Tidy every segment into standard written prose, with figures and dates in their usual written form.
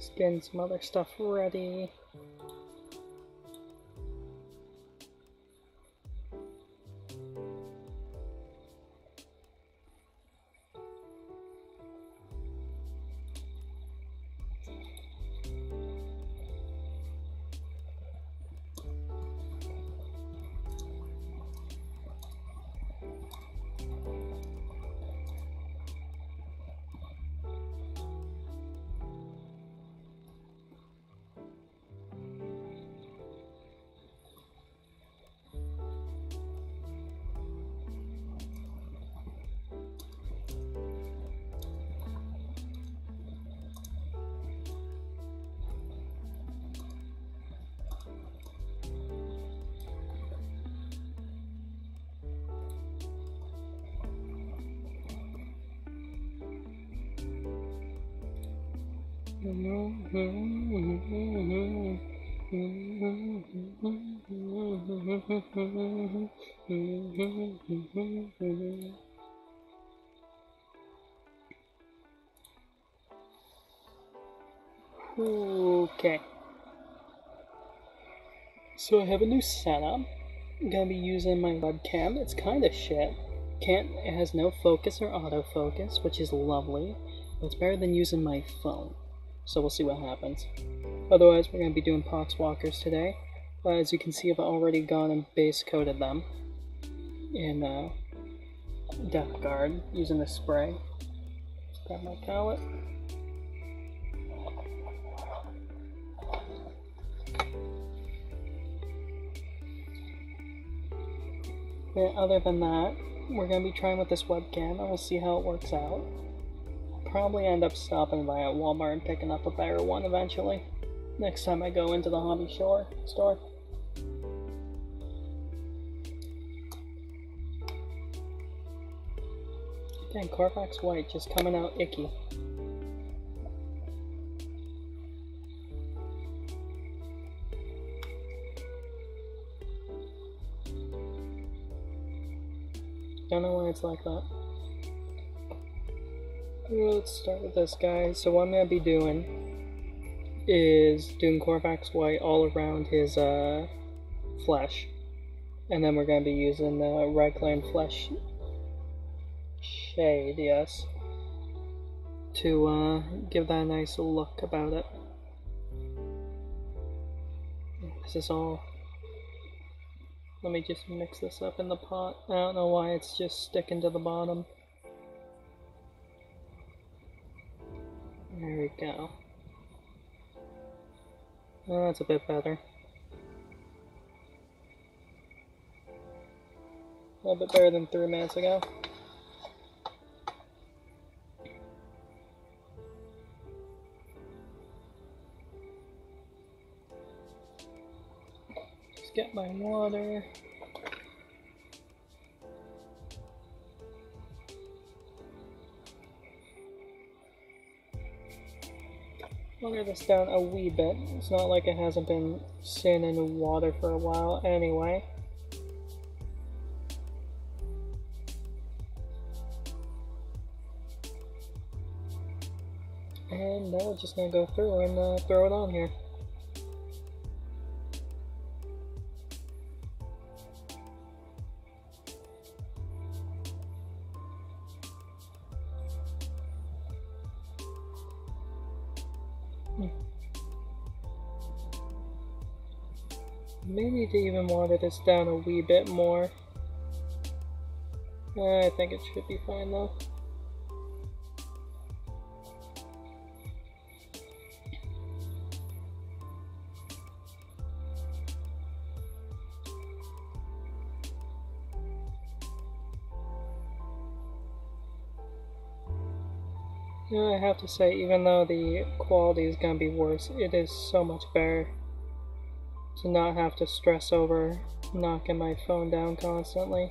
Just getting some other stuff ready. Okay. So I have a new setup. I'm gonna be using my webcam. It's kind of shit. It has no focus or autofocus, which is lovely, but it's better than using my phone. So we'll see what happens. Otherwise, we're gonna be doing Poxwalkers today. As you can see, I've already gone and base coated them in Death Guard using the spray. Just grab my palette. But other than that, we're going to be trying with this webcam and we'll see how it works out. I'll probably end up stopping by at Walmart and picking up a better one eventually. Next time I go into the hobby store. Dang, Carfax White just coming out icky. Don't know why it's like that. Let's start with this guy. So what I'm going to be doing is doing Carfax White all around his flesh. And then we're going to be using the Raglan Flesh shade, yes, to give that a nice look about it. This is all... Let me just mix this up in the pot. I don't know why it's just sticking to the bottom. There we go. Oh, that's a bit better. A little bit better than 3 minutes ago. Just get my water. Water this down a wee bit. It's not like it hasn't been sitting in water for a while anyway. And now we're just gonna go through and throw it on here. May need to even water this down a wee bit more. I think it should be fine though. I have to say, even though the quality is going to be worse, it is so much better to not have to stress over knocking my phone down constantly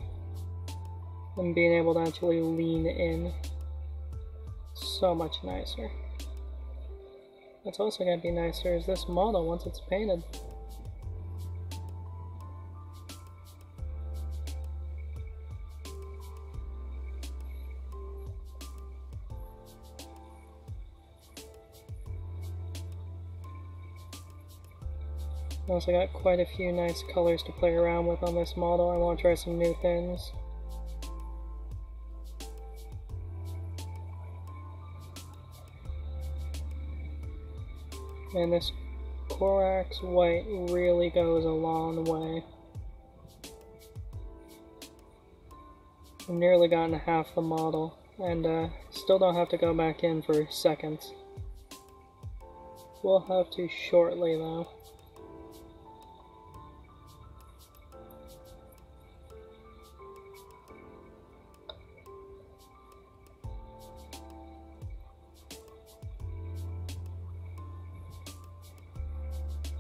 and being able to actually lean in. So much nicer. What's also going to be nicer is this model once it's painted. I also got quite a few nice colors to play around with on this model. I want to try some new things. And this Corax white really goes a long way. I've nearly gotten half the model, and still don't have to go back in for seconds. We'll have to shortly though.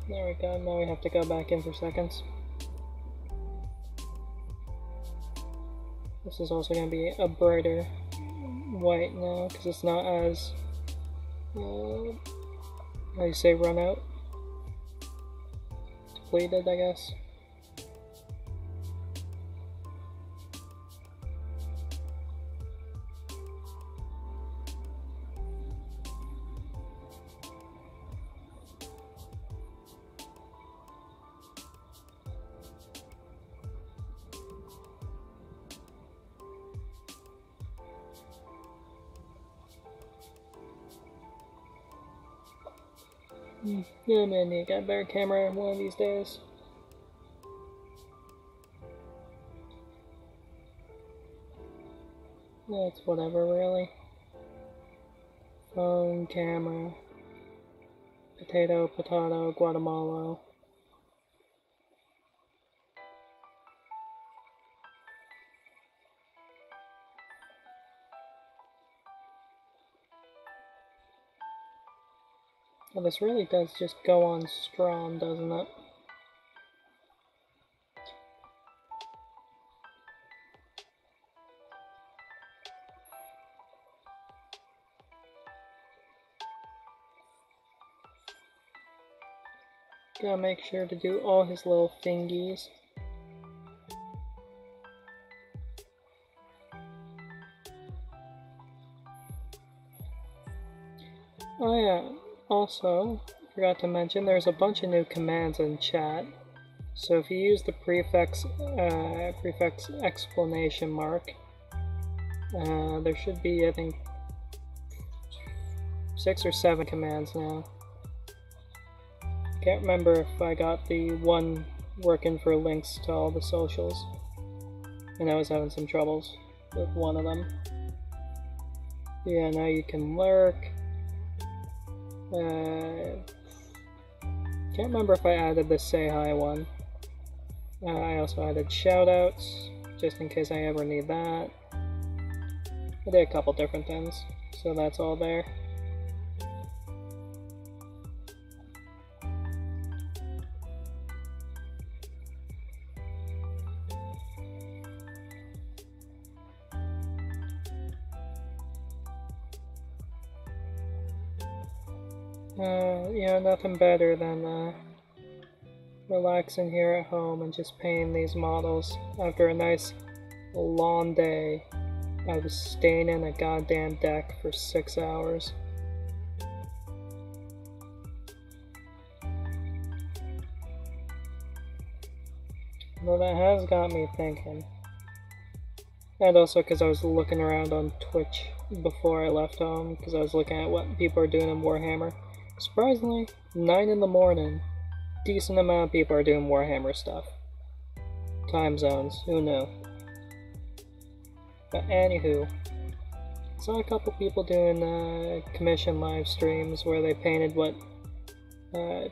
There we go, now we have to go back in for seconds. This is also going to be a brighter white now, because it's not as, how do you say, run out? Depleted, I guess. Yeah, man, you got a better camera one of these days. It's whatever, really. Phone, camera, potato, Guatemala. Well, this really does just go on strong, doesn't it? Gotta make sure to do all his little thingies. Oh yeah, also, forgot to mention, there's a bunch of new commands in chat. So if you use the prefix exclamation mark, there should be, I think, 6 or 7 commands now. Can't remember if I got the one working for links to all the socials, and I was having some troubles with one of them. Yeah, now you can lurk. Can't remember if I added the say hi one. I also added shoutouts, just in case I ever need that. I did a couple different things, so that's all there. Yeah, nothing better than relaxing here at home and just painting these models after a nice long day. I was staining a goddamn deck for 6 hours. Well, that has got me thinking. And also because I was looking around on Twitch before I left home, because I was looking at what people are doing in Warhammer. Surprisingly, 9 in the morning, decent amount of people are doing Warhammer stuff. Time zones, who knew? But anywho, saw a couple people doing commission live streams where they painted what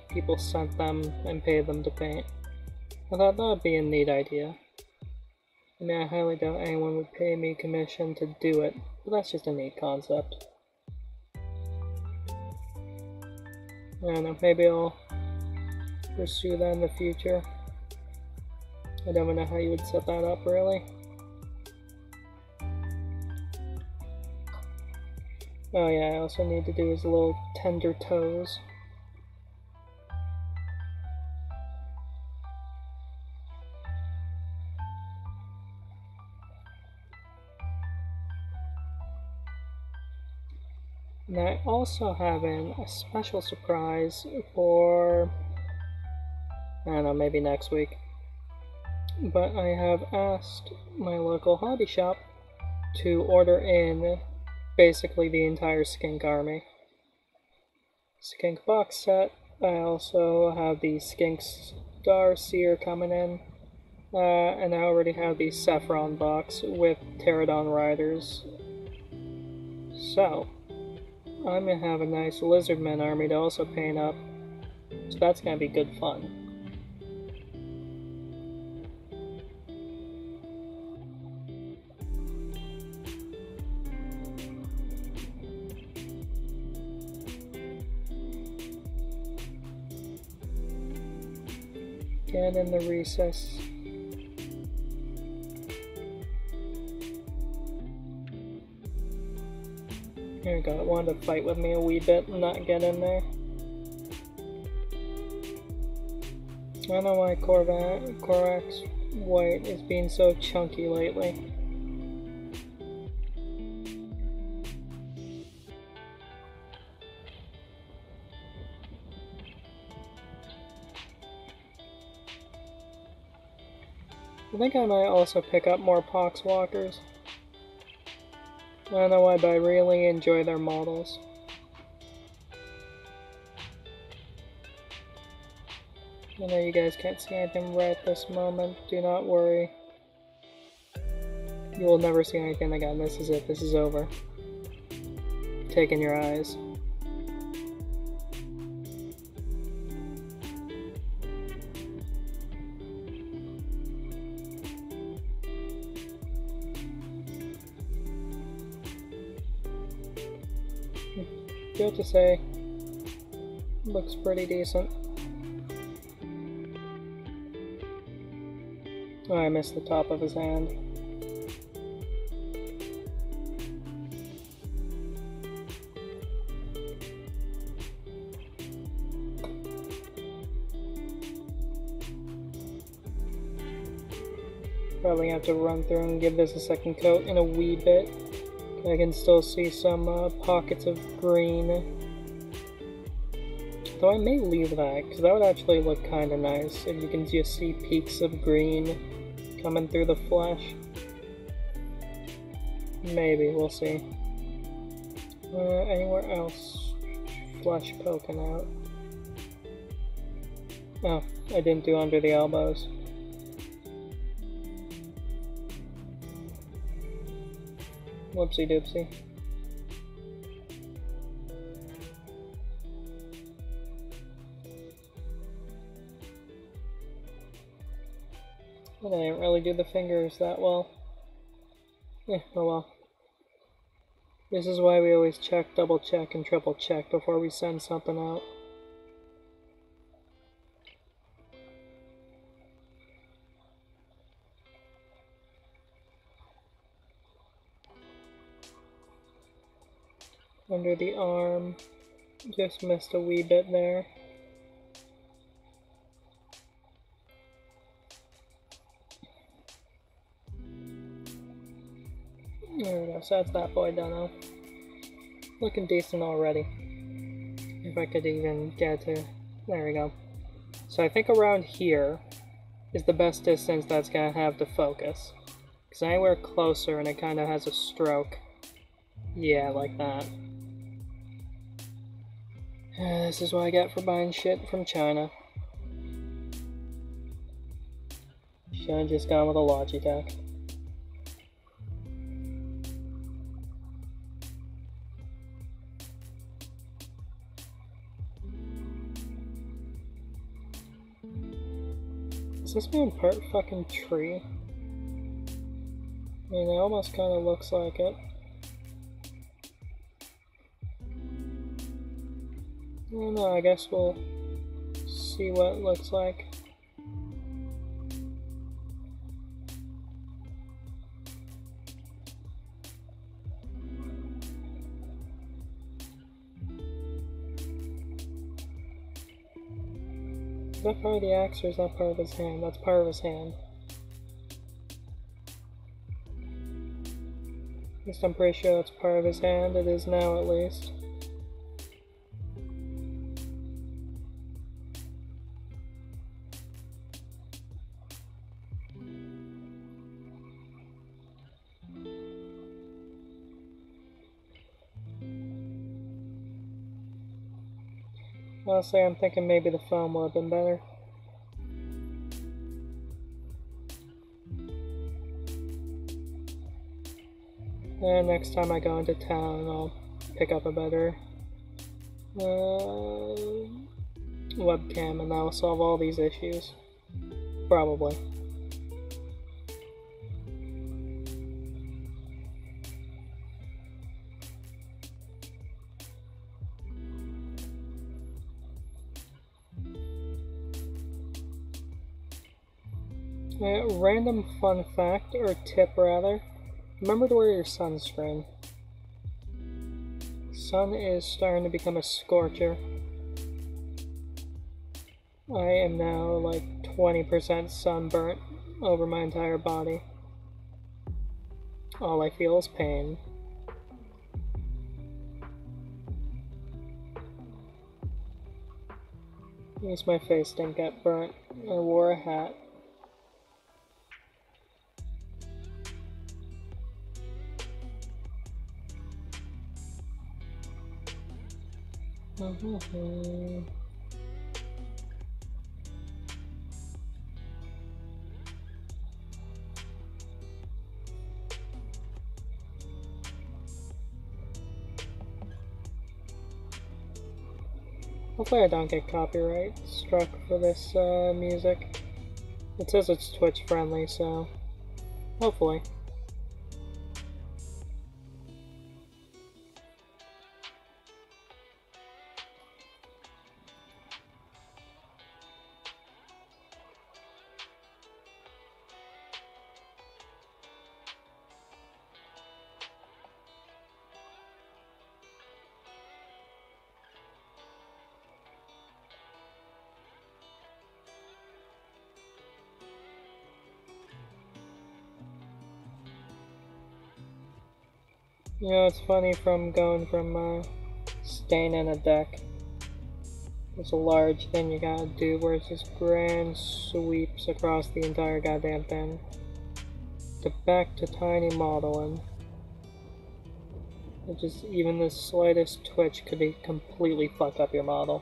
people sent them and paid them to paint. I thought that would be a neat idea. I mean, I highly doubt anyone would pay me commission to do it, but that's just a neat concept. I don't know, maybe I'll pursue that in the future. I don't know how you would set that up, really. Oh yeah, I also need to do his little tender toes. And I also have a special surprise for I don't know, maybe next week. But I have asked my local hobby shop to order in basically the entire skink army. Skink box set. I also have the skink star seer coming in. And I already have the saffron box with pterodon riders. So, I'm gonna have a nice lizardman army to also paint up. So that's gonna be good fun. Get in the recess. Here we go, it wanted to fight with me a wee bit and not get in there. I don't know why Korax White is being so chunky lately. I think I might also pick up more Poxwalkers. I don't know why, but I really enjoy their models. I know you guys can't see anything right at this moment. Do not worry. You will never see anything again. This is it. This is over. Take in your eyes. Good to say. Looks pretty decent. Oh, I missed the top of his hand. Probably have to run through and give this a second coat in a wee bit. I can still see some pockets of green. Though I may leave that, because that would actually look kind of nice if you can just see peaks of green coming through the flesh. Maybe, we'll see. Anywhere else? Flesh poking out. Oh, I didn't do under the elbows. Whoopsie doopsie. But I didn't really do the fingers that well. Oh well. This is why we always check, double check, and triple check before we send something out. Under the arm, just missed a wee bit there. There we go, so that's that boy done. Looking decent already. If I could even get to, there we go. So I think around here is the best distance that's gonna have to focus. Because anywhere closer and it kind of has a stroke. Yeah, like that. This is what I get for buying shit from China. Should've just gone with a Logitech. Is this man part fucking tree? I mean, it almost kind of looks like it. I don't know, I guess we'll see what it looks like. Is that part of the axe or is that part of his hand? That's part of his hand. At least I'm pretty sure that's part of his hand. It is now, at least. Honestly, I'm thinking maybe the phone would have been better. And next time I go into town, I'll pick up a better webcam, and that'll solve all these issues. Probably. Random fun fact, or tip rather. Remember to wear your sunscreen. Sun is starting to become a scorcher. I am now like 20% sunburnt over my entire body. All I feel is pain. At least my face didn't get burnt. I wore a hat. Hopefully I don't get copyright struck for this music. It says it's Twitch friendly, so hopefully. You know, it's funny from going from staining a deck. There's a large thing you gotta do where it's just grand sweeps across the entire goddamn thing. To back to tiny modeling. It just, even the slightest twitch could be completely fuck up your model.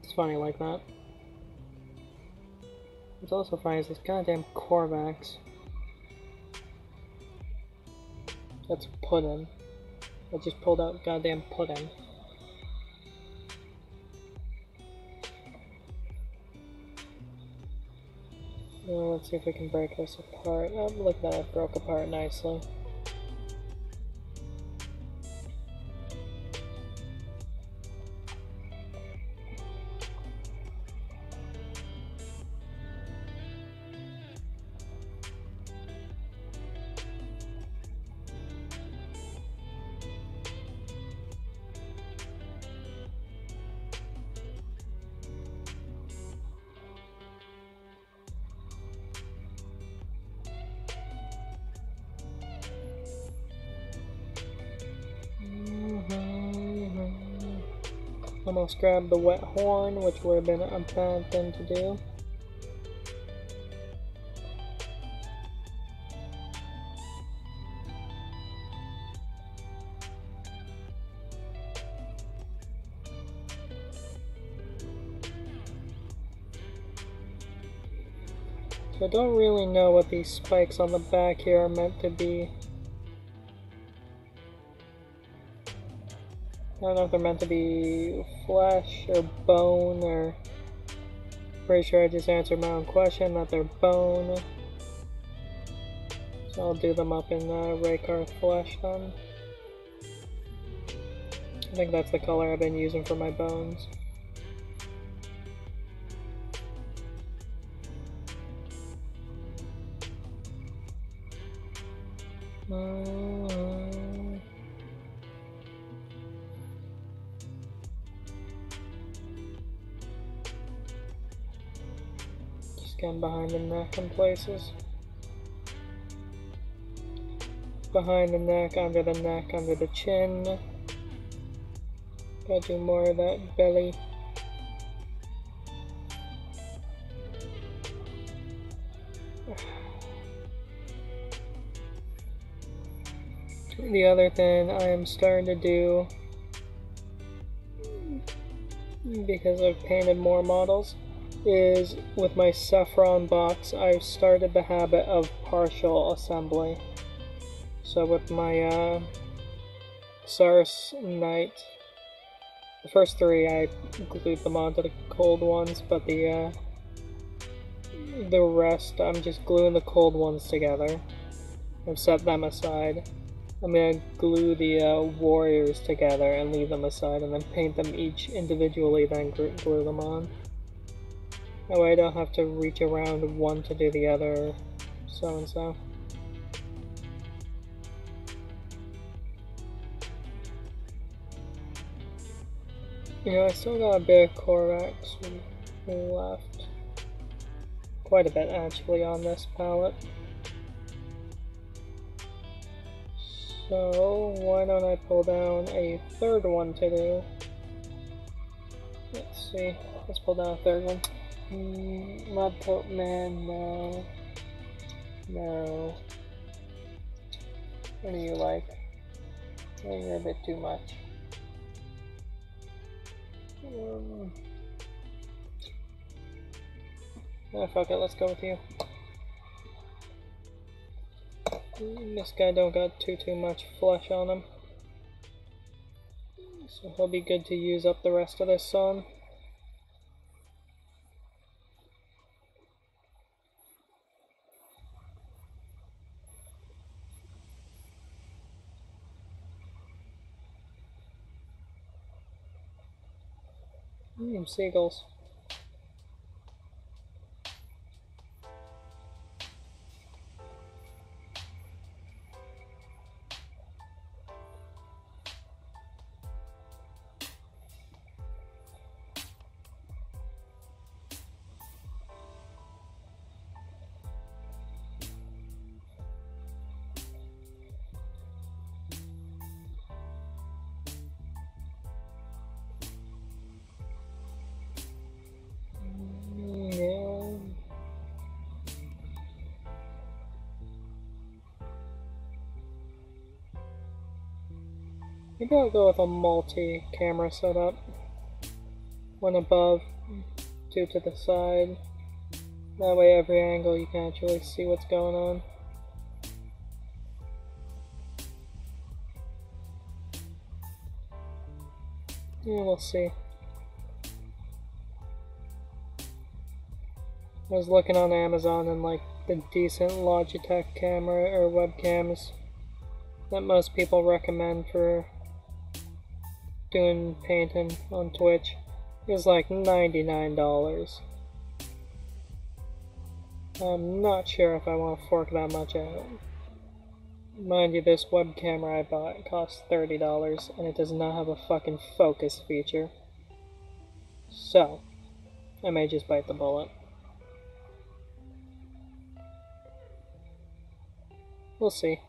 It's funny like that. What's also funny is this goddamn Corvax. That's pudding. I just pulled out goddamn pudding. Well, let's see if we can break this apart. Oh, look at that, it broke apart nicely. Almost grabbed the wet horn, which would have been a bad thing to do. So I don't really know what these spikes on the back here are meant to be. I don't know if they're meant to be flesh or bone, or pretty sure I just answered my own question that they're bone. So I'll do them up in Raycar flesh then. I think that's the color I've been using for my bones. Getting behind the neck in places. Behind the neck, under the chin. Gotta do more of that belly. The other thing I am starting to do because I've painted more models, is with my Saffron box, I've started the habit of partial assembly. So with my Sars Knight, the first three I glued them onto the cold ones, but the rest I'm just gluing the cold ones together. I've set them aside. I'm gonna glue the warriors together and leave them aside, and then paint them each individually, then glue them on. That way I don't have to reach around one to do the other, so and so. Yeah, I still got a bit of Corax left. Quite a bit actually on this palette. So why don't I pull down a third one to do? Let's see. Let's pull down a third one. Mudcoat Man, no. No. What do you like? Oh, you're a bit too much. Fuck it, let's go with you. This guy don't got too much flesh on him. So he'll be good to use up the rest of this sun. Seagulls. Yeah. Maybe I'll go with a multi-camera setup. One above, two to the side. That way every angle you can actually see what's going on. Yeah, we'll see. I was looking on Amazon and like the decent Logitech camera or webcams that most people recommend for doing painting on Twitch is like $99. I'm not sure if I want to fork that much out. Mind you, this web camera I bought costs $30 and it does not have a fucking focus feature. So, I may just bite the bullet. We'll see.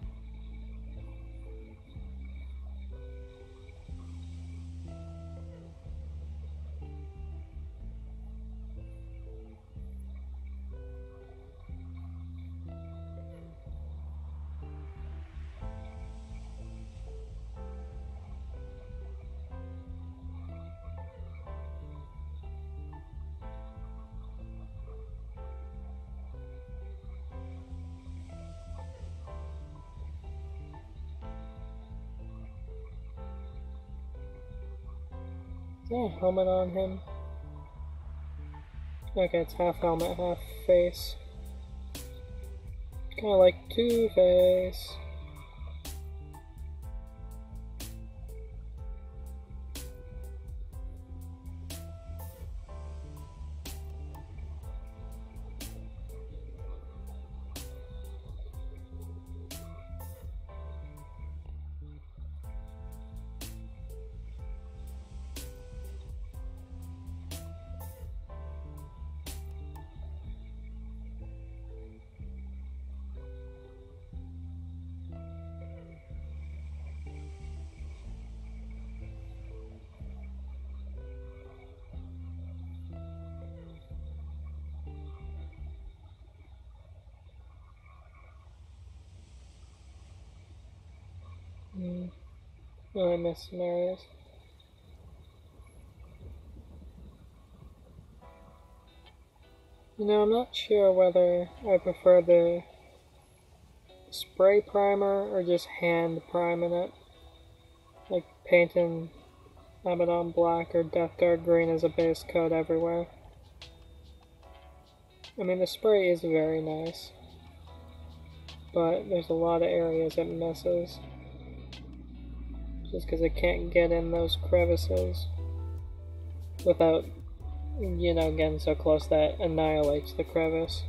Yeah, helmet on him. Okay, it's half helmet, half face. Kinda like Two-Face. Oh, I missed some areas. I'm not sure whether I prefer the spray primer or just hand priming it. Like painting Abaddon Black or Death Guard Green as a base coat everywhere. I mean, the spray is very nice, but there's a lot of areas it misses. Just because it can't get in those crevices without, getting so close that it annihilates the crevice.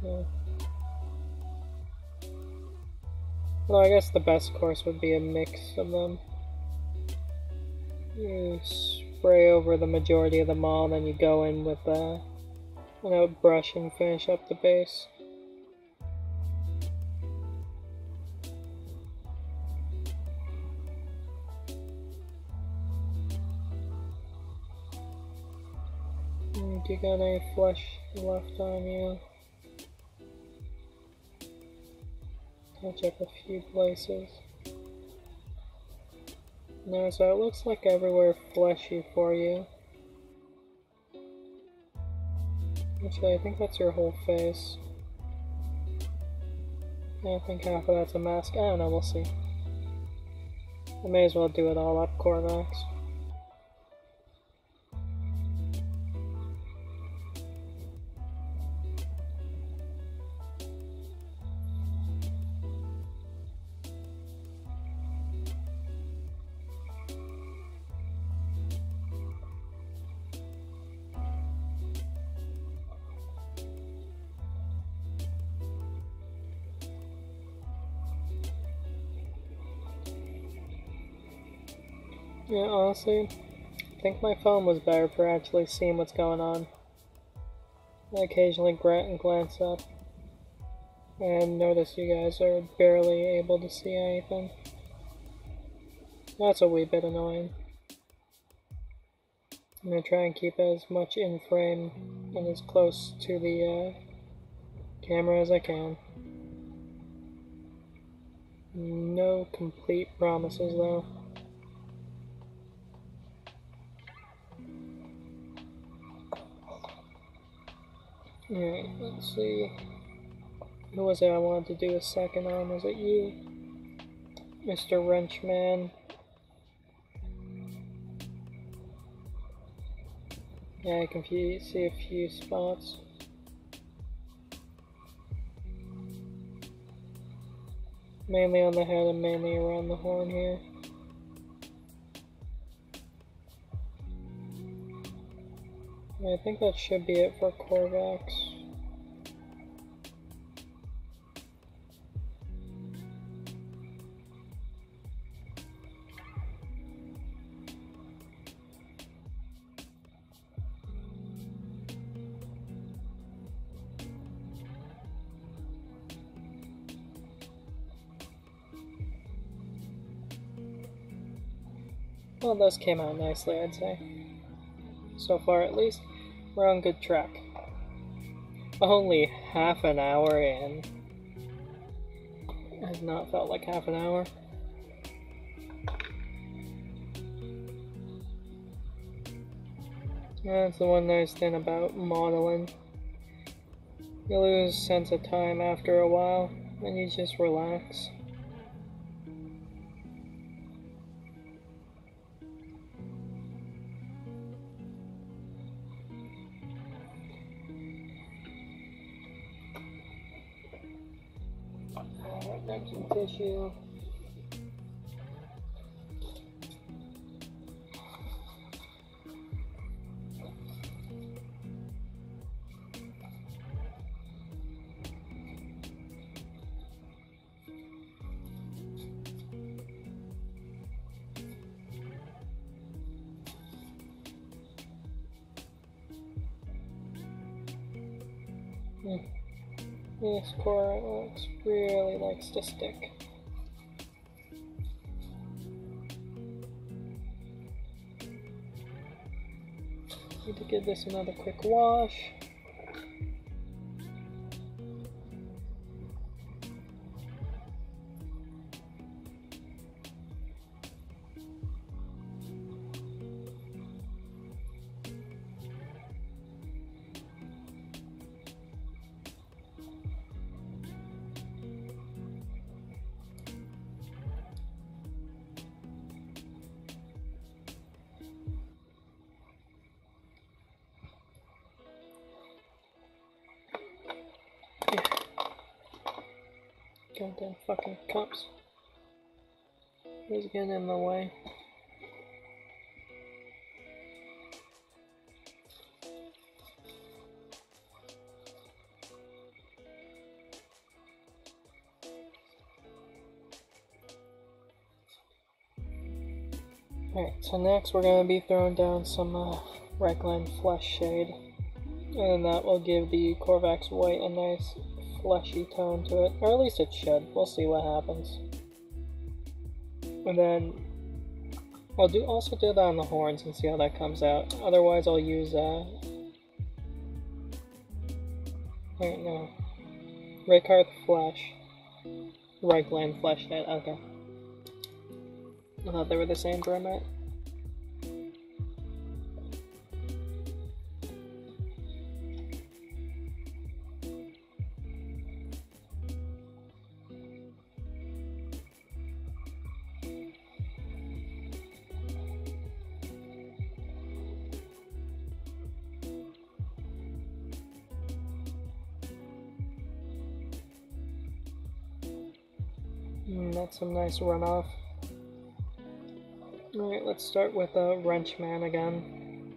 Yeah. Well, I guess the best course would be a mix of them. You spray over the majority of the mall, then you go in with an outbrush and finish up the base. Do you got any flesh left on you? Touch up a few places. No, so it looks like everywhere fleshy for you. Actually, I think that's your whole face. Yeah, I think half of that's a mask. I don't know, we'll see. I may as well do it all up, Corvax. Yeah, honestly, I think my phone was better for actually seeing what's going on. I occasionally glance up and notice you guys are barely able to see anything. That's a wee bit annoying. I'm gonna try and keep as much in frame and as close to the camera as I can. No complete promises though. Alright, let's see. Who was it I wanted to do a second on? Was it you? Mr. Wrenchman? Yeah, I can see a few spots. Mainly on the head and mainly around the horn here. I think that should be it for Corvax. Well, those came out nicely, I'd say. So far, at least, we're on good track. Only half an hour in. Has not felt like half an hour. That's the one nice thing about modeling. You lose sense of time after a while, and you just relax. Alright, grab some tissue. This core really likes to stick. Need to give this another quick wash. Goddamn fucking cops. He's getting in the way. Alright, so next we're going to be throwing down some Raglan Flesh Shade. And that will give the Korvax White a nice fleshy tone to it. Or at least it should. We'll see what happens. And then I'll also do that on the horns and see how that comes out. Otherwise I'll use wait, no. Raykarth Flesh. Raglan Flesh Shade, okay. I thought they were the same for a minute. That's some nice runoff. Alright, let's start with a Wrenchman again.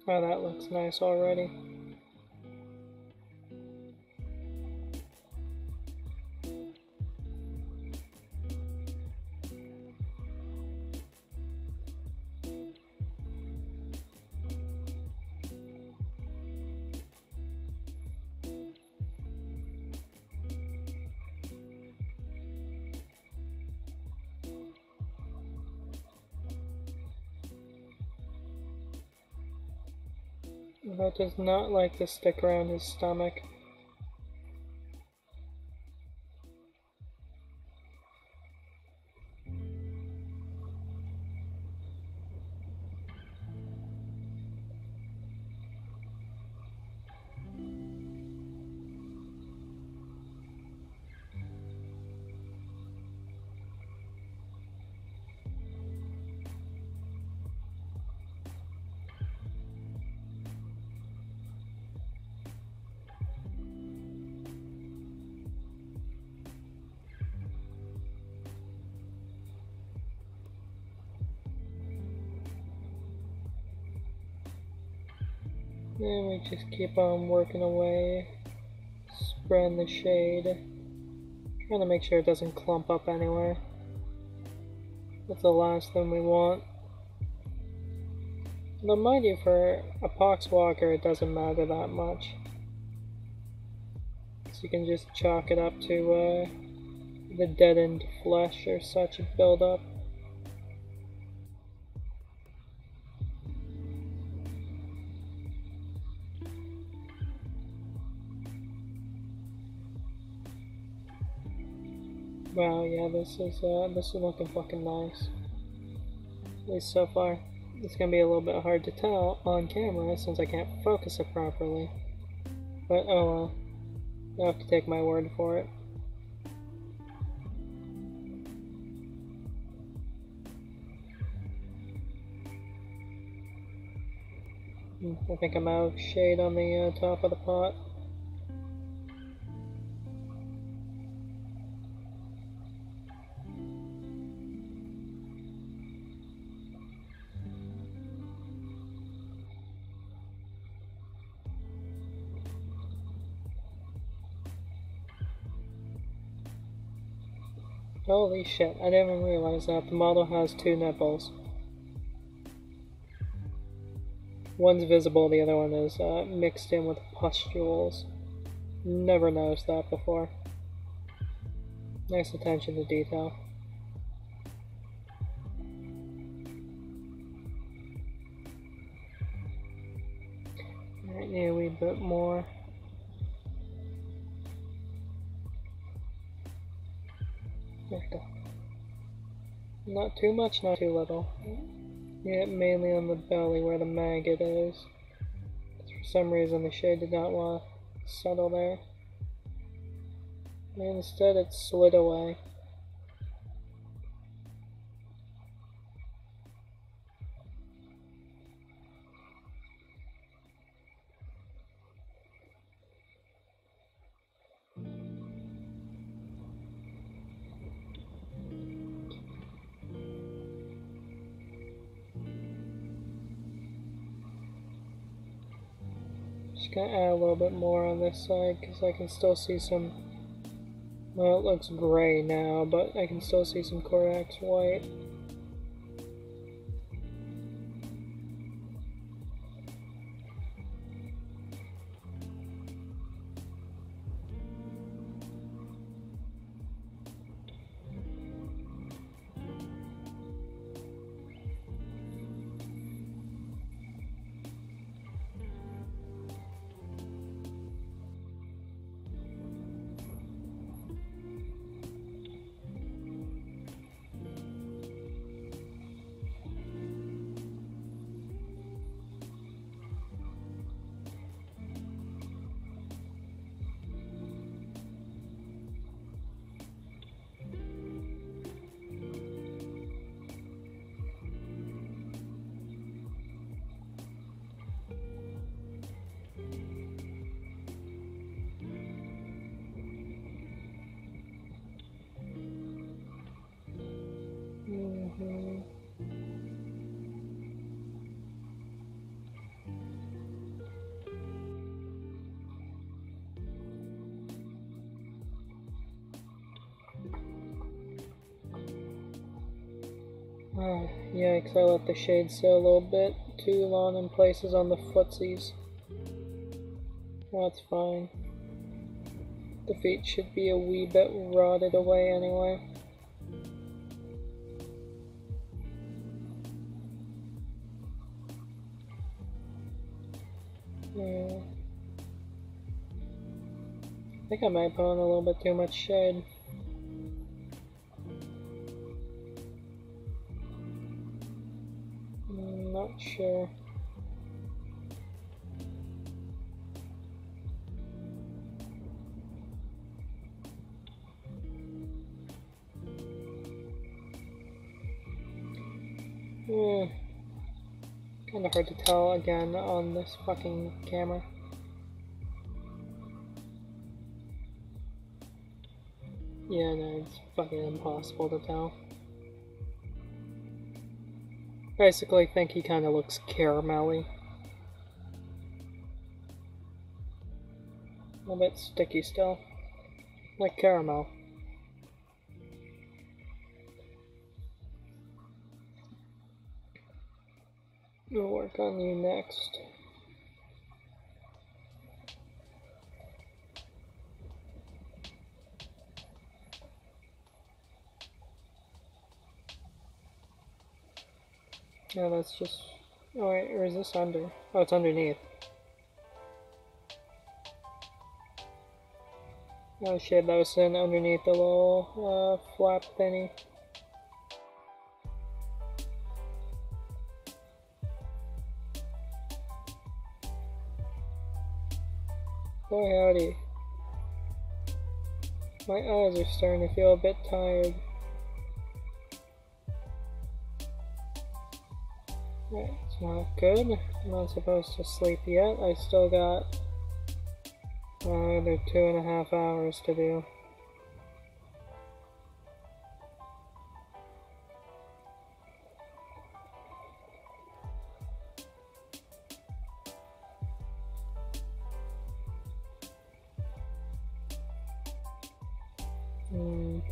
Oh, that looks nice already. That does not like to stick around his stomach. And we just keep on working away, spreading the shade, trying to make sure it doesn't clump up anywhere. That's the last thing we want. But mind you, for a Poxwalker it doesn't matter that much. So you can just chalk it up to the deadened flesh or such build up. Wow, yeah, this is looking fucking nice. At least so far. It's gonna be a little bit hard to tell on camera since I can't focus it properly. But oh well. You'll have to take my word for it. I think I'm out of shade on the top of the pot. Holy shit, I didn't even realize that the model has two nipples. One's visible, the other one is mixed in with pustules. Never noticed that before. Nice attention to detail. Alright, need a wee bit more. There we go. Not too much, not too little. Yeah, mainly on the belly where the maggot is. For some reason the shade did not want to settle there. And instead it slid away. just gonna add a little bit more on this side because I can still see some. Well, it looks gray now, but I can still see some Corax white. Yikes, I let the shade sit a little bit too long in places on the footsies. That's fine. The feet should be a wee bit rotted away anyway. Yeah. I think I might put on a little bit too much shade. Not sure. Kinda hard to tell again on this fucking camera. Yeah, no, it's fucking impossible to tell. Basically, think he kinda looks caramelly. A little bit sticky still. Like caramel. We'll work on you next. Yeah, that's just... Oh wait, or is this under? Oh, it's underneath. Oh shit, that was in underneath the little flap thingy. Boy howdy. My eyes are starting to feel a bit tired. That's not good. I'm not supposed to sleep yet. I still got another 2.5 hours to do.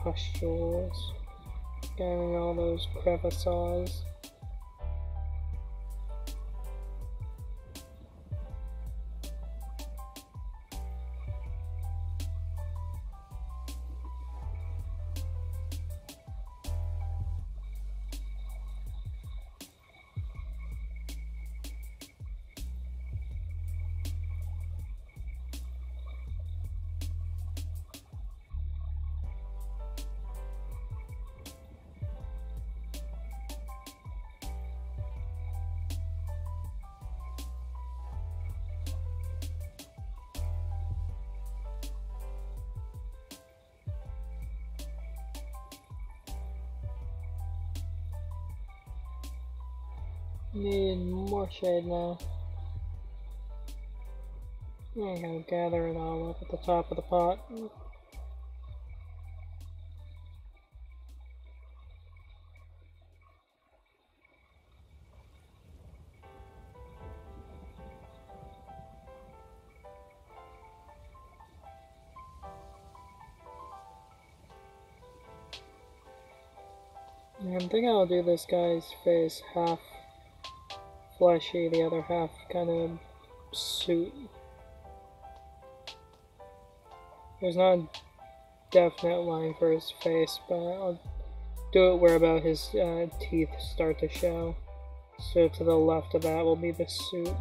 Pustules. Getting all those crevices. Need more shade now. I'm gonna gather it all up at the top of the pot. I'm thinking I'll do this guy's face half fleshy, the other half kind of suit. There's not a definite line for his face, but I'll do it where about his teeth start to show. So to the left of that will be the suit.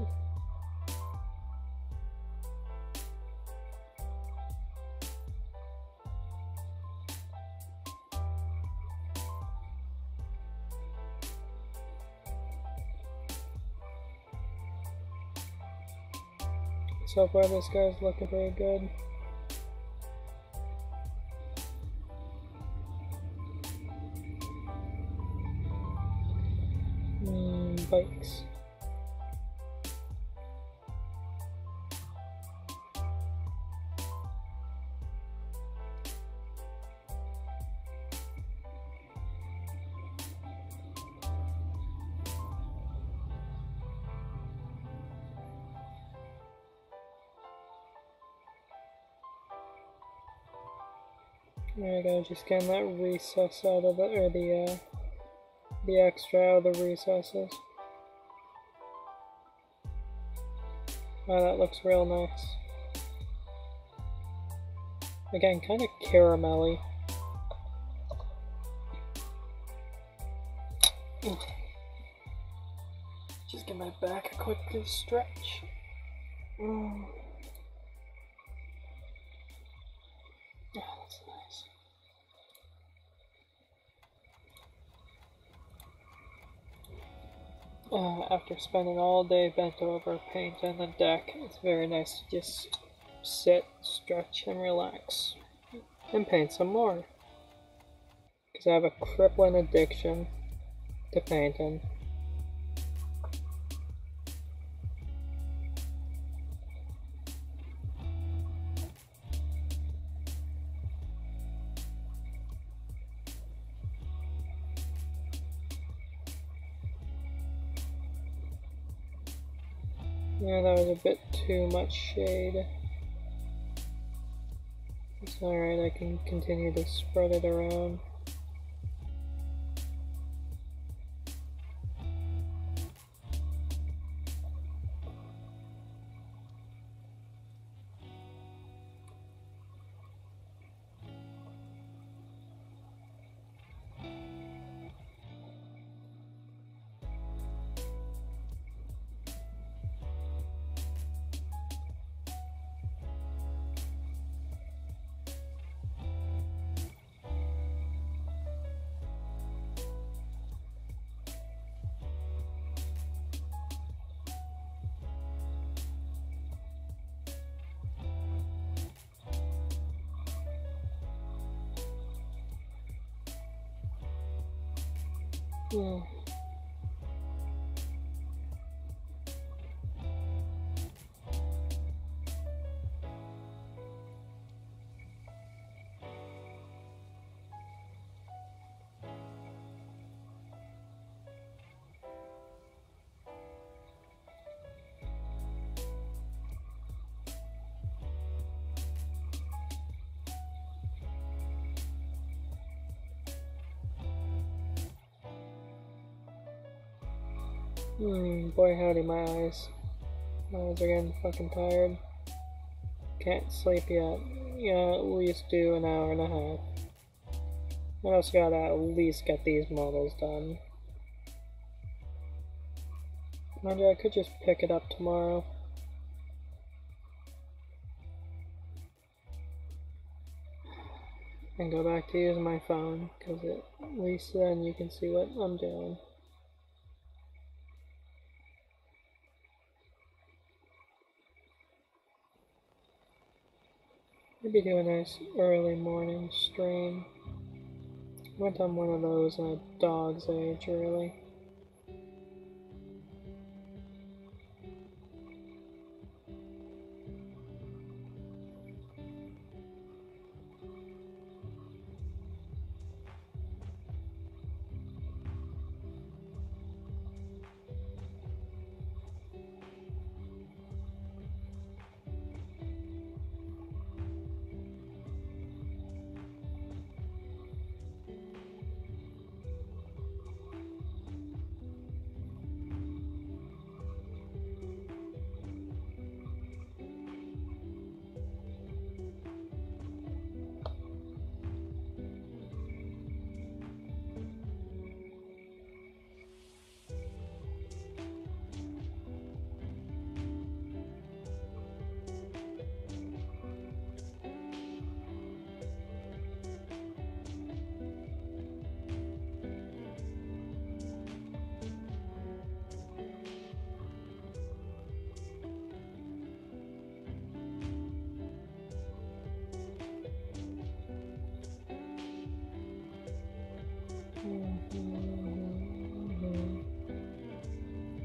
So far this guy's looking pretty good. Bikes. There we go, just getting that recess out of it, or the extra out of the recesses. Wow, that looks real nice. Again, kind of caramelly. Just give my back a quick stretch. Oh, that's nice. After spending all day bent over painting the deck, it's very nice to just sit, stretch, and relax. And paint some more. Because I have a crippling addiction to painting. Yeah, that was a bit too much shade. It's alright, I can continue to spread it around. Hmm. Boy howdy, my eyes. My eyes are getting fucking tired. Can't sleep yet. Yeah, at least do an hour and a half. I also gotta at least get these models done. Mind you, I could just pick it up tomorrow. And go back to using my phone, because at least then you can see what I'm doing. Maybe do a nice early morning stream. Went on one of those in a dog's age, really.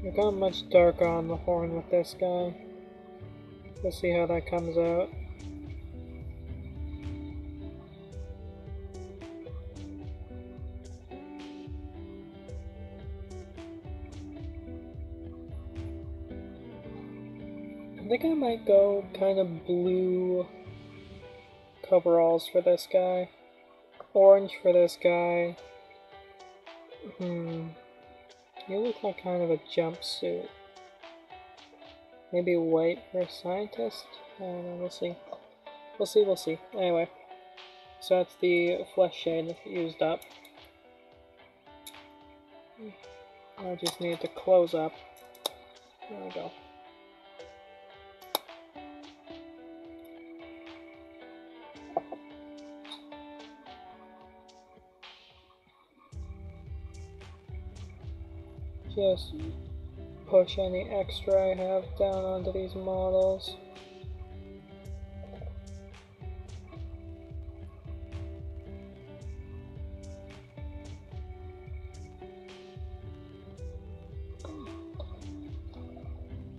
It got much darker on the horn with this guy. We'll see how that comes out. I think I might go kind of blue coveralls for this guy. Orange for this guy. You look like kind of a jumpsuit. Maybe white for a scientist? I don't know, we'll see. We'll see. Anyway. So that's the flesh shade used up. I just need to close up. There we go. Just push any extra I have down onto these models.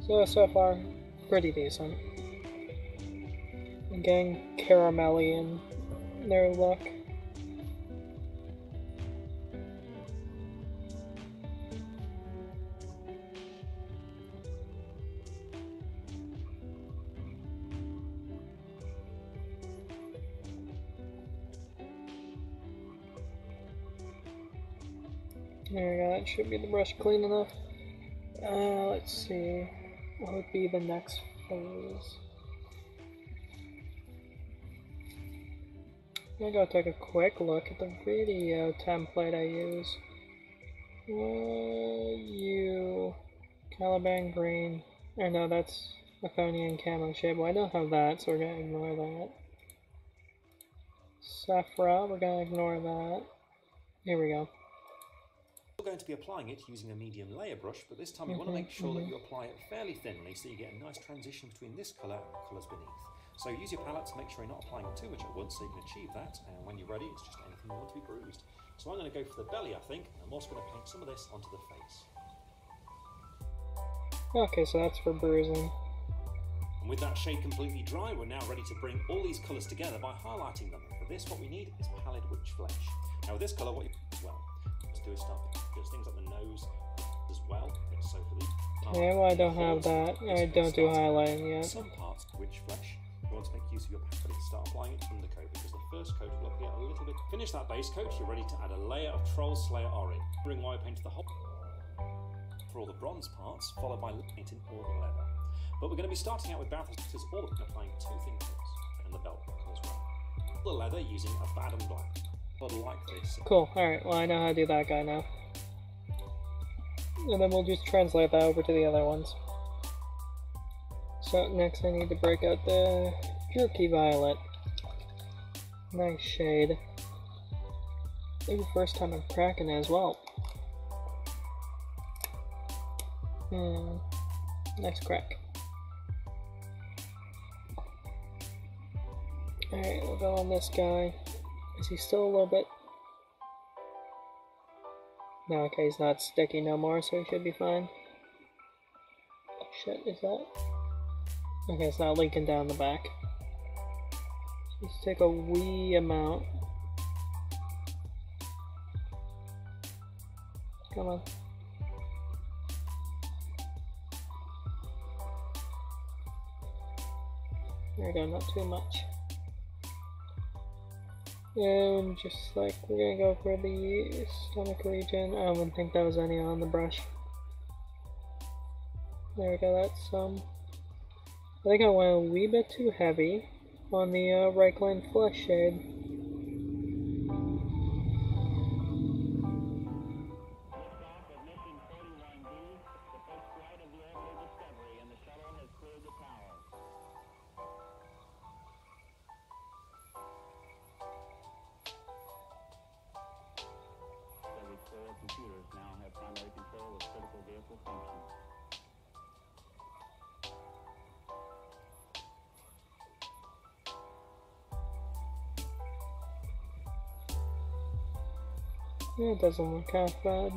So far, pretty decent. I'm getting caramelly in their look. There we go, that should be the brush clean enough. Let's see, what would be the next phase? I'm gonna go take a quick look at the video template I use. Caliban green. Or no, that's Athonian camo shade. Well, I don't have that, so we're gonna ignore that. Sephra, we're gonna ignore that. Here we go. We're going to be applying it using a medium layer brush, but this time you want to make sure that you apply it fairly thinly so you get a nice transition between this colour and the colours beneath. So use your palette to make sure you're not applying too much at once so you can achieve that, and when you're ready it's just anything you want to be bruised. So I'm going to go for the belly, I think, and I'm also going to paint some of this onto the face. Okay, so that's for bruising. And with that shade completely dry, we're now ready to bring all these colours together by highlighting them. For this, what we need is pallid witch flesh. Now with this colour, what you do as well, let's do is start with things like the nose as well. So for these yeah, well, I don't have that. I don't do highlighting yet. Some parts of witch flesh, you want to make use of your palette. Start applying it from the coat because the first coat will appear a little bit. Finish that base coat, you're ready to add a layer of Troll Slayer orange. Bring wire paint to the whole for all the bronze parts, followed by painting all the leather. But we're going to be starting out with Bathurst's all applying two things and the belt buckle as well. The leather using a Baden black. But like this. Cool, alright, well I know how to do that guy now. And then we'll just translate that over to the other ones. So next I need to break out the Jerky Violet. Nice shade. Ooh, first time I'm cracking it as well. Nice crack. Alright, we'll go on this guy. Is he still a little bit... No, okay, he's not sticky no more, so he should be fine. Shit, is that... Okay, it's not leaking down the back. Just take a wee amount. Come on. There we go, not too much. And just like, we're gonna go for the stomach region. I don't even think that was any on the brush. There we go, that's some. I think I went a wee bit too heavy on the Reichland flesh shade. Computers now have primary control of critical vehicle functions. Yeah, it doesn't look half bad.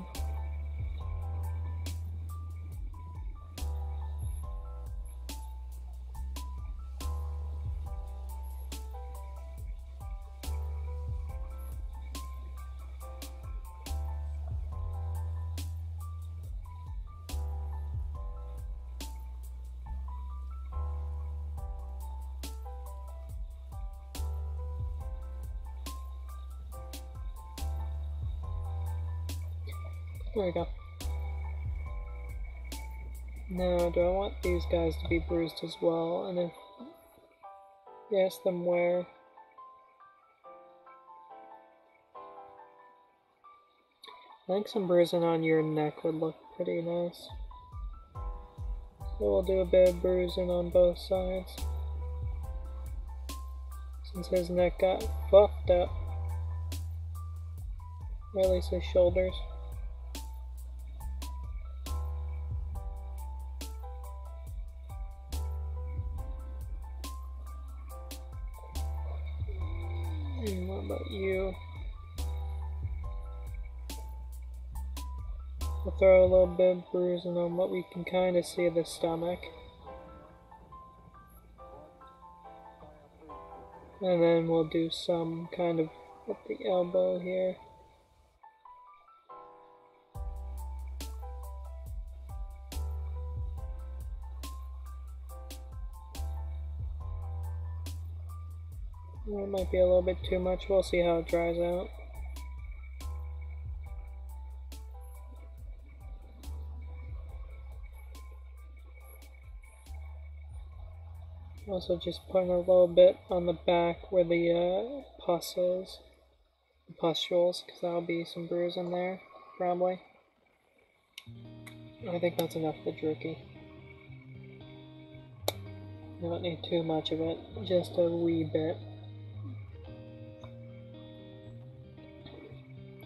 There we go. Now, do I want these guys to be bruised as well? And if yes, then where? I think some bruising on your neck would look pretty nice. So we'll do a bit of bruising on both sides. Since his neck got fucked up. Or at least his shoulders. And what about you? We'll throw a little bit of bruising on what we can kind of see the stomach. And then we'll do some kind of at the elbow here. It might be a little bit too much. We'll see how it dries out. Also just putting a little bit on the back where the pus is. The pustules, because that'll be some bruise in there, probably. I think that's enough for jerky. You don't need too much of it, just a wee bit.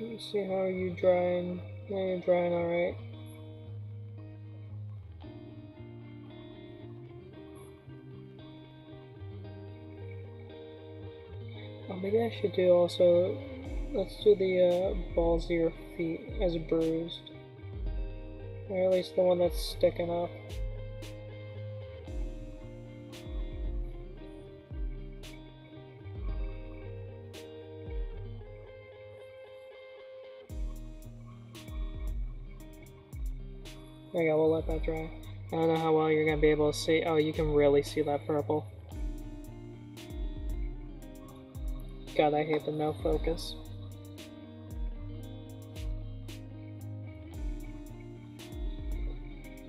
Let's see, how are you drying? Yeah, you're drying alright. Oh, maybe I should do also, let's do the balls of your feet as bruised. Or at least the one that's sticking up. There you go, we'll let that dry. I don't know how well you're going to be able to see. Oh, you can really see that purple. God, I hate the no focus.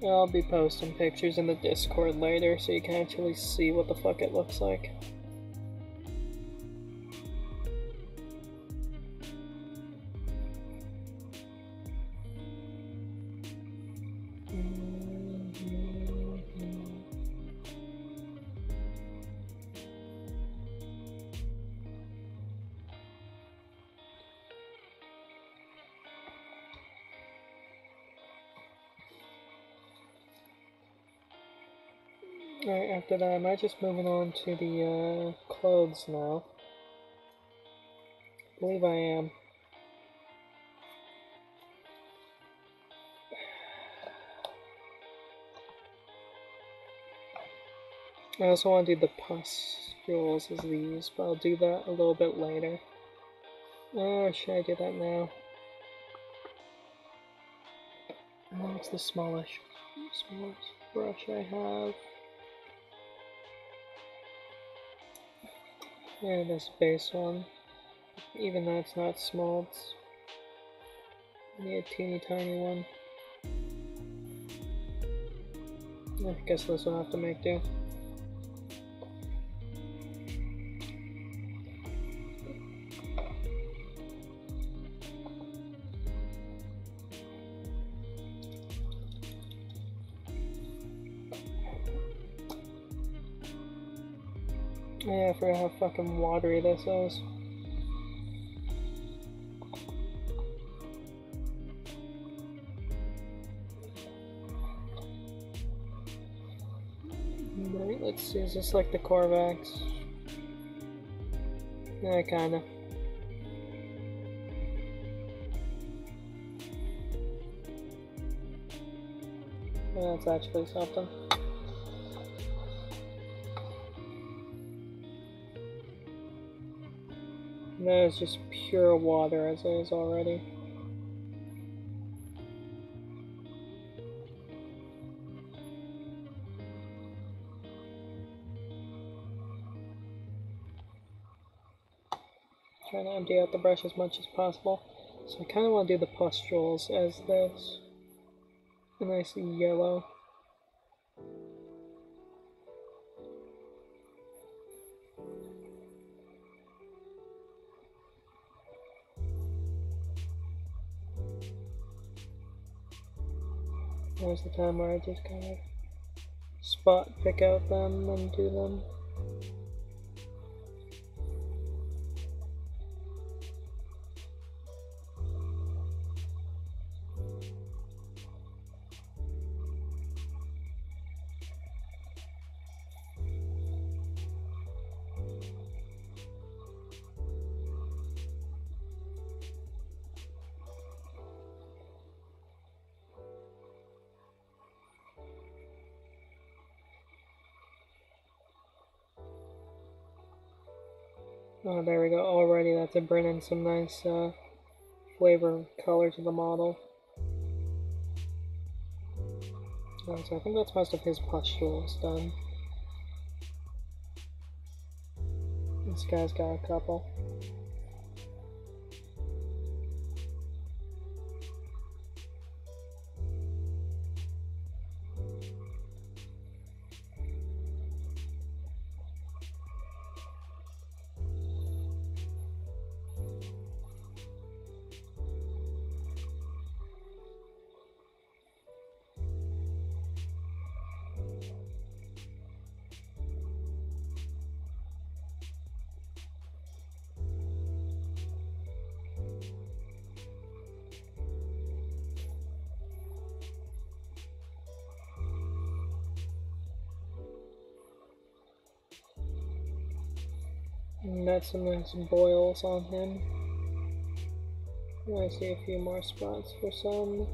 I'll be posting pictures in the Discord later so you can actually see what the fuck it looks like. Alright, after that, am I just moving on to the clothes now? I believe I am. I also want to do the pustules as these, but I'll do that a little bit later. Or should I do that now? Oh, it's the smallest brush I have. Yeah, this base one. Even though it's not small, it's only a teeny tiny one. I guess this will have to make do. Yeah, I forgot how fucking watery this is. Right, let's see, is this like the Corvax? Yeah, kinda. That's actually something. And that is just pure water as it is already. Trying to empty out the brush as much as possible. So I kind of want to do the pustules as this. A nice yellow. There's the time where I just kind of spot pick out them and do them. Oh, there we go. Already that's bringing some nice flavor color to the model. Oh, so I think that's most of his pustules done. This guy's got a couple. And that's some nice boils on him. I see a few more spots for some.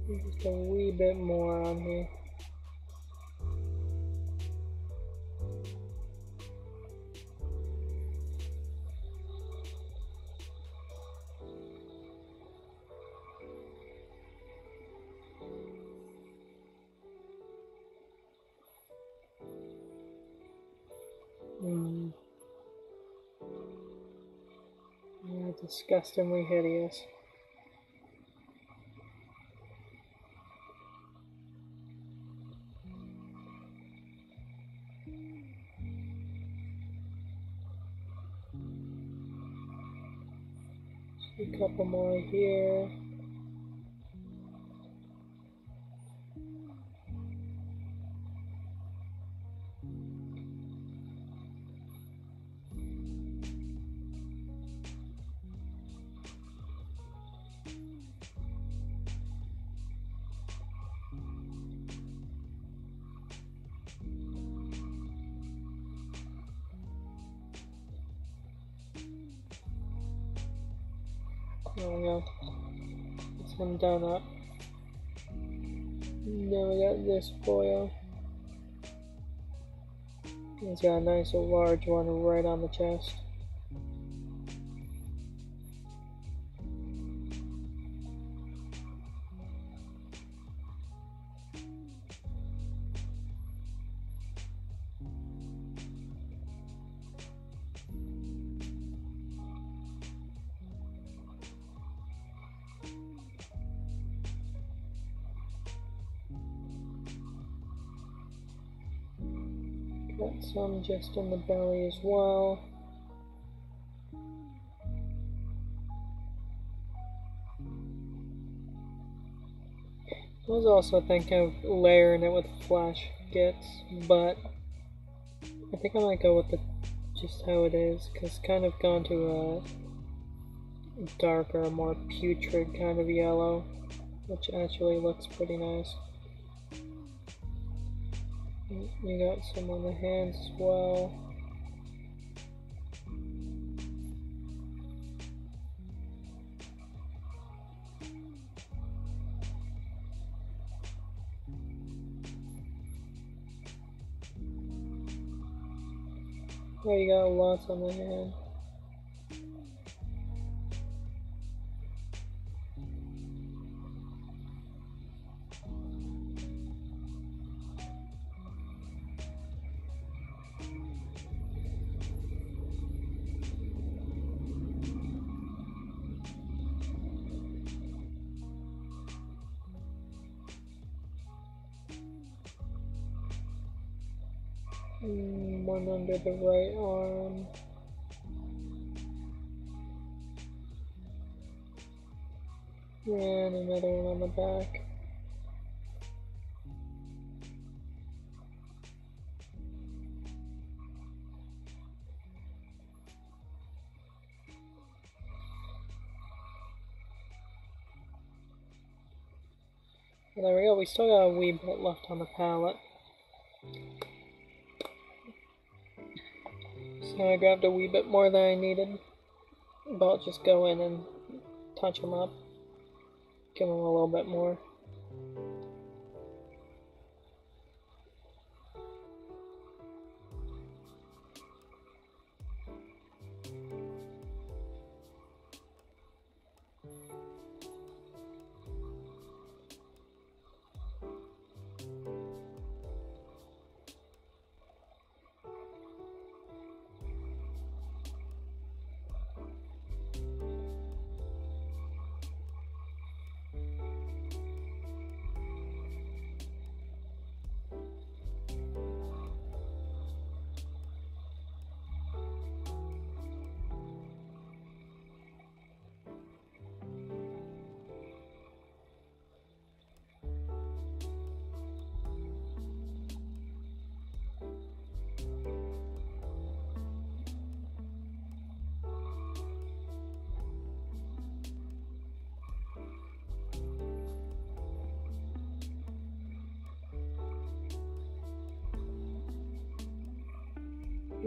Just a wee bit more on here. Yeah, disgustingly hideous. A couple more here. There we go. That's him done up. Then we got this boil. He's got a nice large one right on the chest. Got some just in the belly as well. I was also thinking of layering it with flash gits, but I think I might go with just how it is, because it's kind of gone to a darker, more putrid kind of yellow, which actually looks pretty nice. You got some on the hands as well. Oh, you got lots on the hand. One under the right arm. And another one on the back. There we go, we still got a wee bit left on the palette. So I grabbed a wee bit more than I needed, but I'll just go in and touch them up. Give them a little bit more.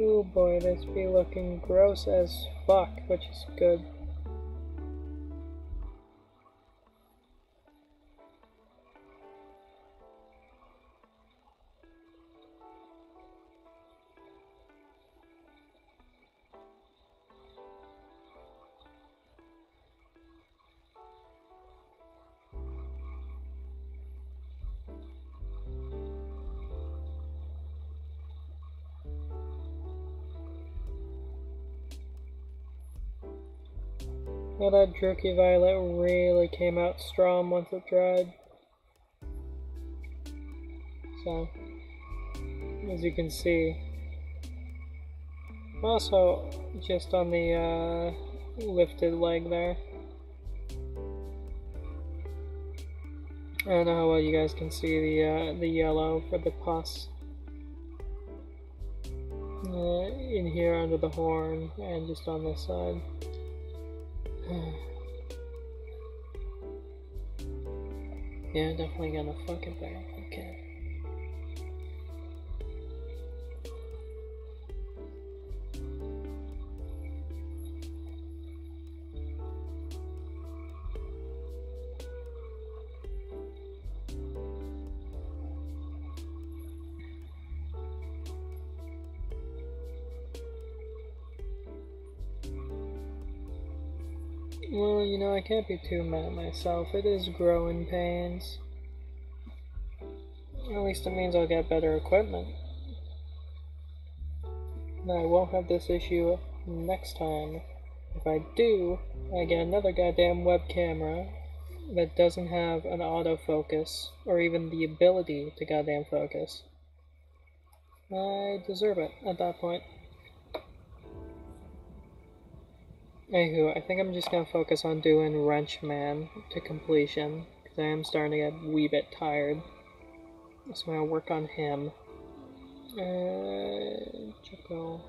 Oh boy, this be looking gross as fuck, which is good. Yeah, that Jerky Violet really came out strong once it dried. So, as you can see. Also, just on the lifted leg there. I don't know how well you guys can see the yellow for the pus. In here under the horn and just on this side. Yeah, definitely gonna fuck it back. Okay. Well, you know, I can't be too mad at myself. It is growing pains. At least it means I'll get better equipment. And I won't have this issue next time. If I do, I get another goddamn web camera that doesn't have an autofocus, or even the ability to goddamn focus. I deserve it at that point. Anywho, I think I'm just gonna focus on doing Wrench Man to completion, because I am starting to get a wee bit tired. So I'm gonna work on him. Choco.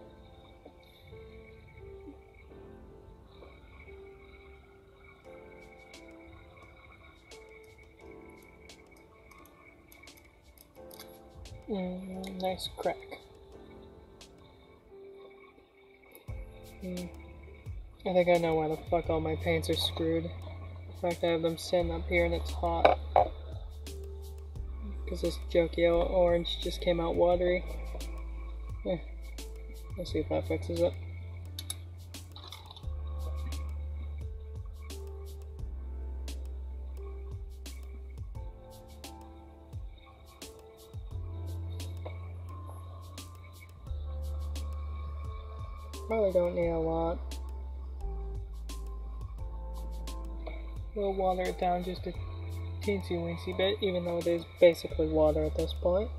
Nice crack. I think I know why the fuck all my paints are screwed. The fact I have them sitting up here and it's hot. Because this Jokio orange just came out watery. Let's see if that fixes it. Probably don't need a lot. We'll water it down just a teensy weensy bit, even though it is basically water at this point.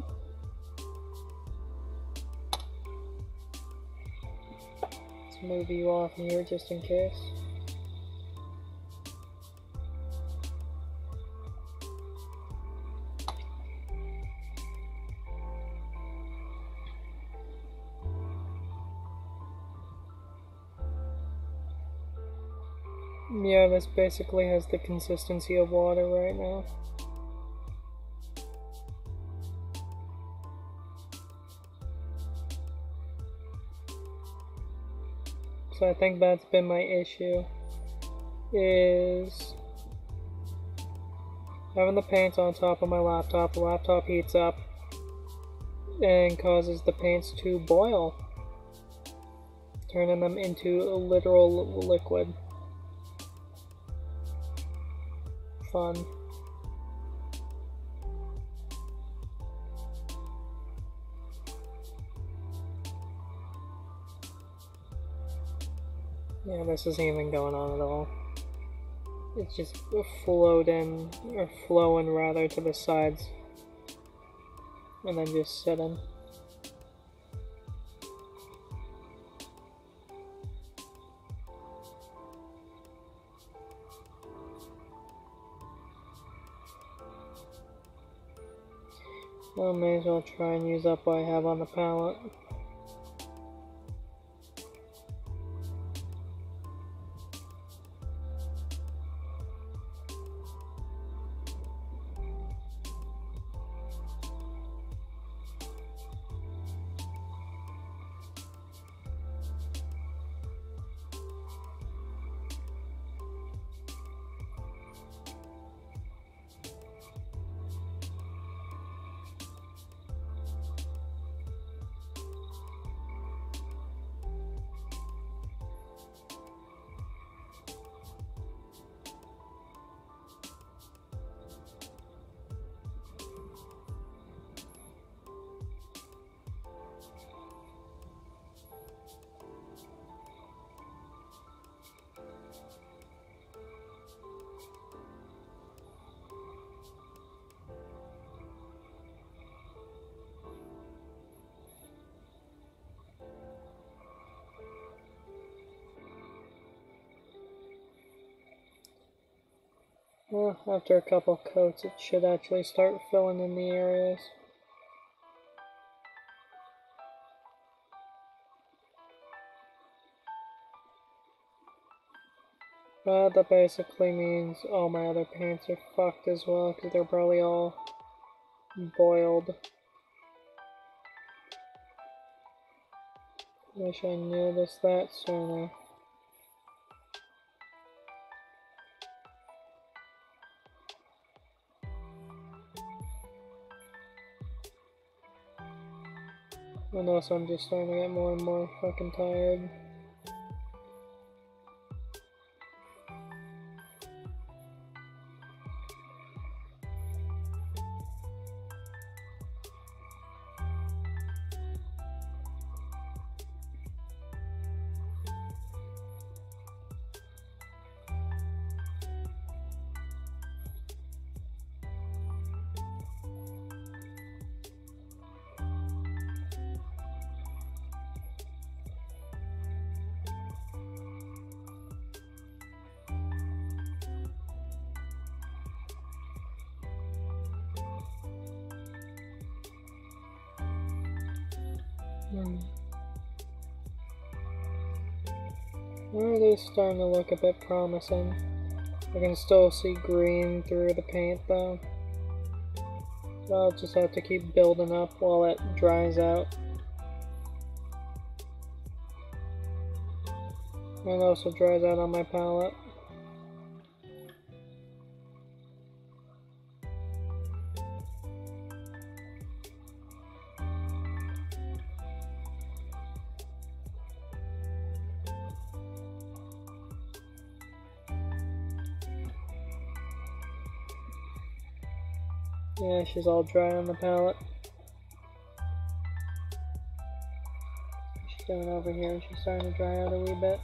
Let's move you off here just in case. Yeah, this basically has the consistency of water right now. So I think that's been my issue, is having the paint on top of my laptop. The laptop heats up and causes the paints to boil, turning them into a literal liquid. Fun. Yeah, this isn't even going on at all. It's just floating, or flowing rather, to the sides, and then just sitting. Well, may as well try and use up what I have on the palette. Well, after a couple coats, it should actually start filling in the areas. But that basically means all my other paints are fucked as well, because they're probably all boiled. Wish I noticed that sooner. And also I'm just starting to get more and more fucking tired. Well, it is starting to look a bit promising. I can still see green through the paint though. So I'll just have to keep building up while it dries out. And also dries out on my palette. Yeah, she's all dry on the palate. She's doing over here. She's starting to dry out a wee bit.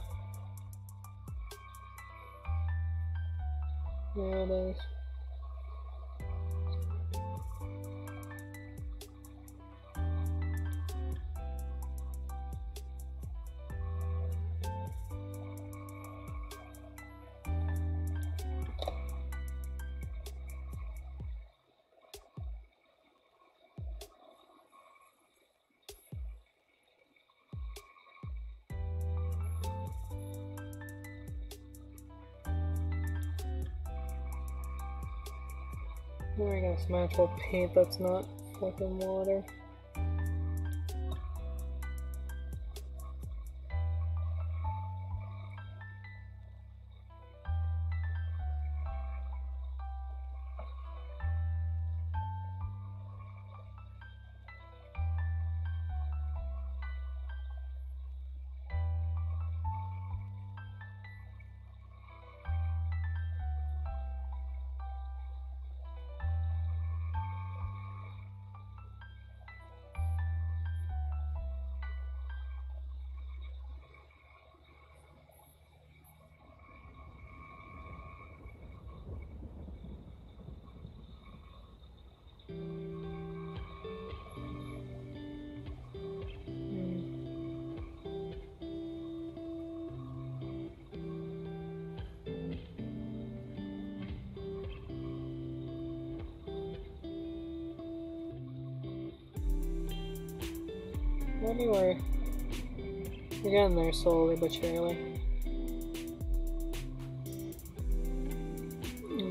There it is. Now I got some actual paint that's not fucking water. Anyway, we're getting there slowly but surely.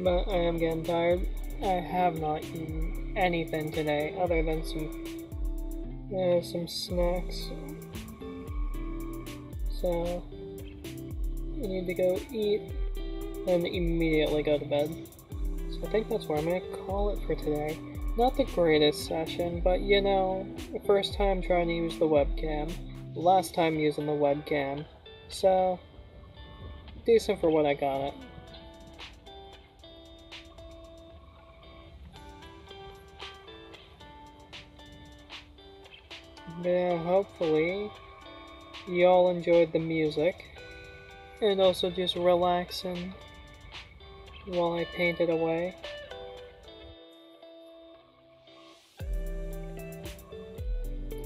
But I am getting tired. I have not eaten anything today other than some snacks. So I need to go eat and immediately go to bed. So I think that's where I'm gonna call it for today. Not the greatest session, but you know, the first time trying to use the webcam, last time using the webcam, so decent for what I got it. But yeah, hopefully y'all enjoyed the music, and also just relaxing while I painted away.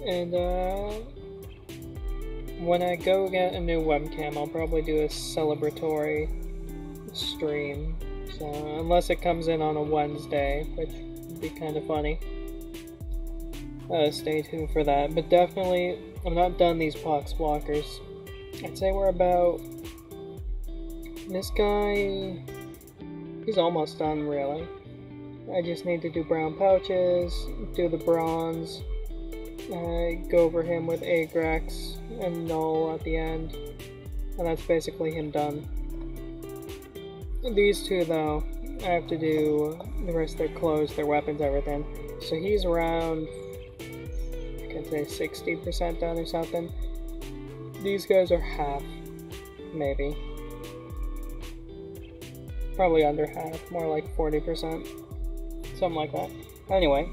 And when I go get a new webcam, I'll probably do a celebratory stream. So unless it comes in on a Wednesday, which would be kind of funny. Stay tuned for that. But definitely, I'm not done these Poxwalkers. I'd say we're about... This guy... He's almost done, really. I just need to do brown pouches, do the bronze, go over him with Agrax and Null at the end, and that's basically him done. These two, though, I have to do the rest of their clothes, their weapons, everything. So he's around, I could say 60% done or something. These guys are half, maybe. Probably under half, more like 40%. Something like that. Anyway.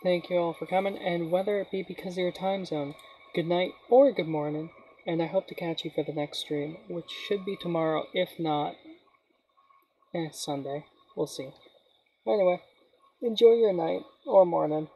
Thank you all for coming, and whether it be because of your time zone, good night or good morning, and I hope to catch you for the next stream, which should be tomorrow, if not, Sunday. We'll see. Anyway, enjoy your night or morning.